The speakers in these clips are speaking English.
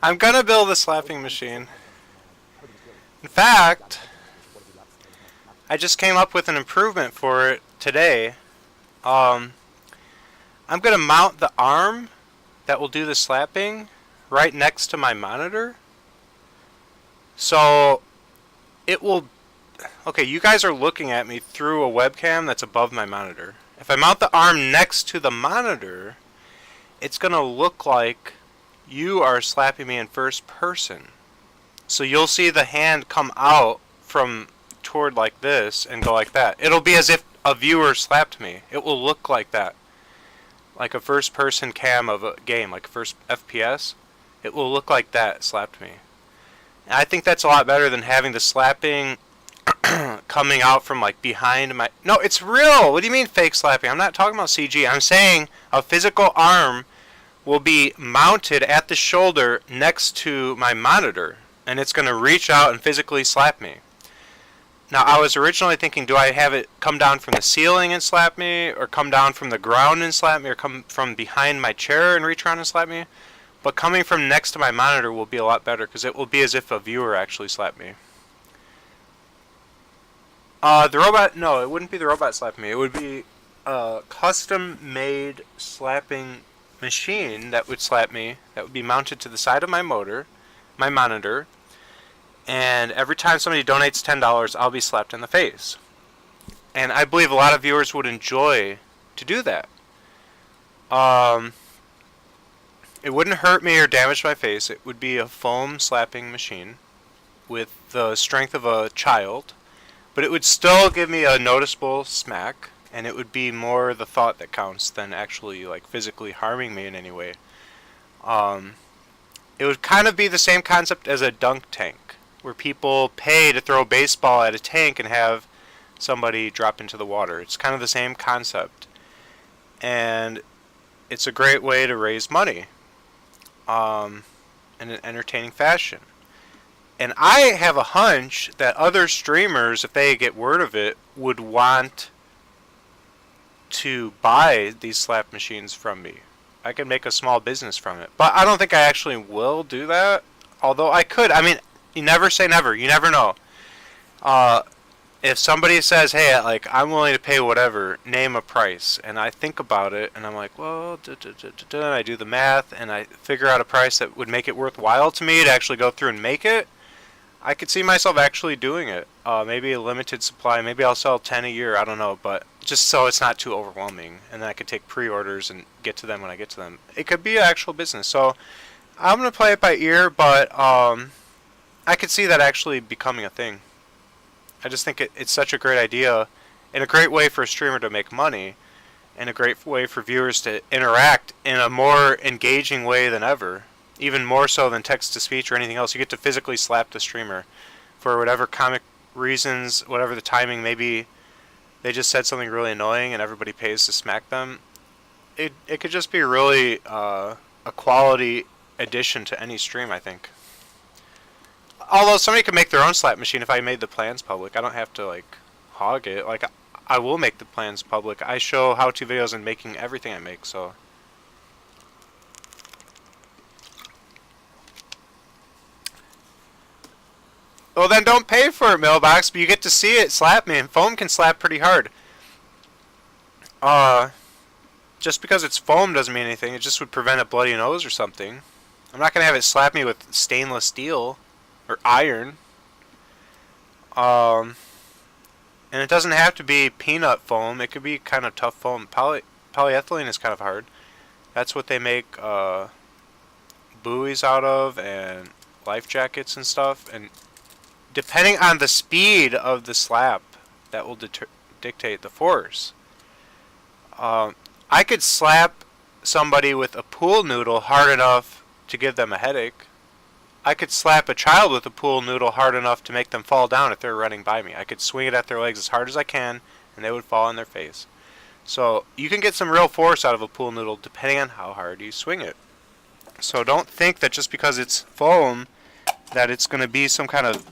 I'm gonna build a slapping machine. In fact, I just came up with an improvement for it today. Um, I'm gonna mount the arm that will do the slapping right next to my monitor. So it will. Okay, you guys are looking at me through a webcam that's above my monitor. If I mount the arm next to the monitor, it's gonna look like you are slapping me in first person. So you'll see the hand come out from toward like this and go like that. It'll be as if a viewer slapped me. It will look like that. Like a first person cam of a game, like a first FPS. It will look like that slapped me. And I think that's a lot better than having the slapping coming out from like behind my... No, it's real! What do you mean fake slapping? I'm not talking about CG. I'm saying a physical arm will be mounted at the shoulder next to my monitor. And it's going to reach out and physically slap me. Now, I was originally thinking, do I have it come down from the ceiling and slap me? Or come down from the ground and slap me? Or come from behind my chair and reach around and slap me? But coming from next to my monitor will be a lot better, because it will be as if a viewer actually slapped me. The robot... No, it wouldn't be the robot slapping me. It would be a custom-made slapping machine that would slap me. That would be mounted to the side of my monitor. And every time somebody donates $10, I'll be slapped in the face. And I believe a lot of viewers would enjoy to do that. It wouldn't hurt me or damage my face. It would be a foam slapping machine with the strength of a child. But it would still give me a noticeable smack. And it would be more the thought that counts than actually like physically harming me in any way. It would kind of be the same concept as a dunk tank, where people pay to throw a baseball at a tank and have somebody drop into the water. It's kind of the same concept. And it's a great way to raise money in an entertaining fashion. And I have a hunch that other streamers, if they get word of it, would want to buy these slap machines from me. I could make a small business from it. But I don't think I actually will do that. Although I could. I mean, you never say never. You never know. If somebody says, hey, like, I'm willing to pay whatever, name a price. And I think about it, and I'm like, well, and I do the math, and I figure out a price that would make it worthwhile to me to actually go through and make it. I could see myself actually doing it. Maybe a limited supply. Maybe I'll sell 10 a year. I don't know. But just so it's not too overwhelming. And then I could take pre-orders and get to them when I get to them. It could be an actual business. So I'm going to play it by ear. But I could see that actually becoming a thing. I just think it's such a great idea. And a great way for a streamer to make money. And a great way for viewers to interact in a more engaging way than ever. Even more so than text-to-speech or anything else. You get to physically slap the streamer for whatever comic reasons, whatever the timing. Maybe they just said something really annoying and everybody pays to smack them. It could just be really a quality addition to any stream, I think. Although somebody could make their own slap machine if I made the plans public. I don't have to like hog it. Like I will make the plans public. I show how-to videos and making everything I make, so... Well, then don't pay for it, Mailbox, but you get to see it slap me, and foam can slap pretty hard. Just because it's foam doesn't mean anything. It just would prevent a bloody nose or something. I'm not going to have it slap me with stainless steel or iron. And it doesn't have to be peanut foam. It could be kind of tough foam. Polyethylene is kind of hard. That's what they make buoys out of and life jackets and stuff. And depending on the speed of the slap, that will dictate the force. I could slap somebody with a pool noodle hard enough to give them a headache. I could slap a child with a pool noodle hard enough to make them fall down if they're running by me. I could swing it at their legs as hard as I can, and they would fall on their face. So you can get some real force out of a pool noodle depending on how hard you swing it. So don't think that just because it's foam that it's going to be some kind of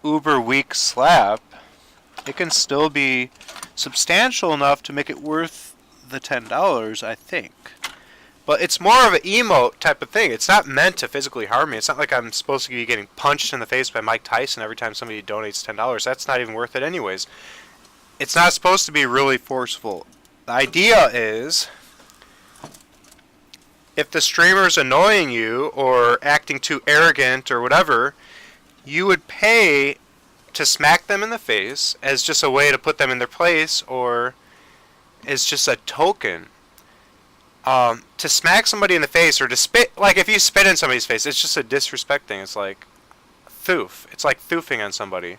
uber weak slap. It can still be substantial enough to make it worth the $10, I think. But it's more of an emote type of thing. It's not meant to physically harm me. It's not like I'm supposed to be getting punched in the face by Mike Tyson every time somebody donates $10. That's not even worth it anyways. It's not supposed to be really forceful. The idea is, if the streamer's annoying you or acting too arrogant or whatever, you would pay to smack them in the face as just a way to put them in their place, or as just a token. To smack somebody in the face or to spit, like if you spit in somebody's face, it's just a disrespect thing. It's like thoof. It's like thoofing on somebody.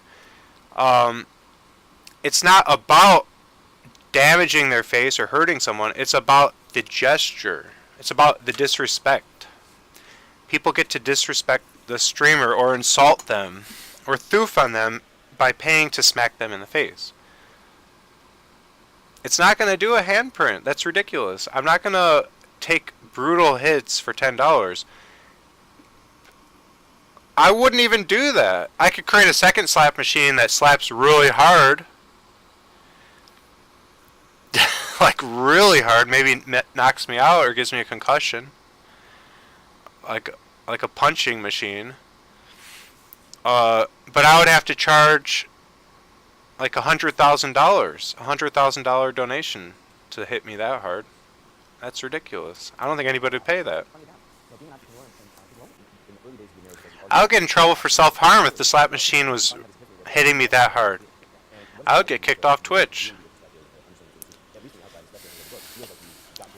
It's not about damaging their face or hurting someone. It's about the gesture. It's about the disrespect. People get to disrespect the streamer or insult them or thoof on them by paying to smack them in the face. It's not going to do a handprint. That's ridiculous. I'm not going to take brutal hits for $10. I wouldn't even do that. I could create a second slap machine that slaps really hard. Like really hard. Maybe knocks me out or gives me a concussion. Like a punching machine. But I would have to charge like $100,000, $100,000 donation to hit me that hard. That's ridiculous. I don't think anybody would pay that. I would get in trouble for self-harm if the slap machine was hitting me that hard. I would get kicked off Twitch.